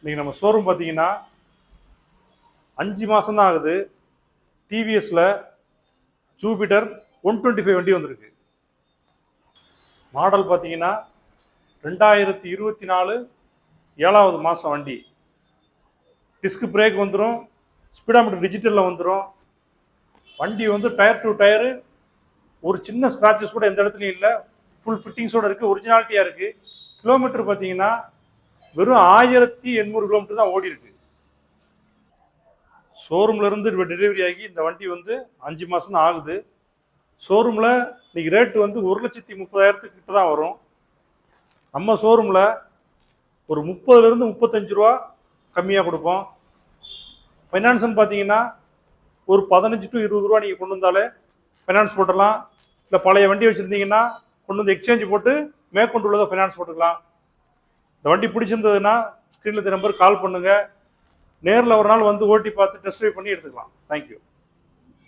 இன்றைக்கி நம்ம ஷோரூம் பார்த்தீங்கன்னா 5 மாதம் தான் ஆகுது. டிவிஎஸில் ஜூபிட்டர் 125 வண்டி வந்திருக்கு. மாடல் பார்த்தீங்கன்னா 2024 7வது மாதம் வண்டி. டிஸ்க் பிரேக் வந்துடும், ஸ்பீடாமீட்டர் டிஜிட்டலில் வந்துடும். வண்டி வந்து டயர் டு டயரு ஒரு சின்ன ஸ்க்ராச்சஸ் கூட எந்த இடத்துலையும் இல்லை. ஃபுல் ஃபிட்டிங்ஸோடு இருக்குது, ஒரிஜினாலிட்டியாக இருக்குது. கிலோமீட்டர் பார்த்தீங்கன்னா வெறும் 1800 கிலோமீட்டர் தான் ஓடி இருக்கு. ஷோரூம்லேருந்து டெலிவரி ஆகி இந்த வண்டி வந்து 5 மாதம் தான் ஆகுது. ஷோரூமில் இன்னைக்கு ரேட்டு வந்து 1,30,000 கிட்ட தான் வரும். நம்ம ஷோரூமில் ஒரு 30லேருந்து 35 ரூபா கம்மியாக கொடுப்போம். ஃபைனான்ஸ்னு பார்த்தீங்கன்னா ஒரு 15 to 20 ரூபா நீங்கள் கொண்டு வந்தாலே ஃபைனான்ஸ் போட்டுடலாம். இல்லை பழைய வண்டி வச்சுருந்தீங்கன்னா கொண்டு வந்து எக்ஸ்சேஞ்ச் போட்டு மேற்கொண்டு உள்ளதை ஃபைனான்ஸ் போட்டுக்கலாம். இந்த வண்டி பிடிச்சிருந்ததுன்னா ஸ்க்ரீனில் நம்பர் கால் பண்ணுங்கள். நேரில் ஒரு நாள் வந்து ஓட்டி பார்த்து டெஸ்ட் ட்ரைவ் பண்ணி எடுத்துக்கலாம். தேங்க்யூ.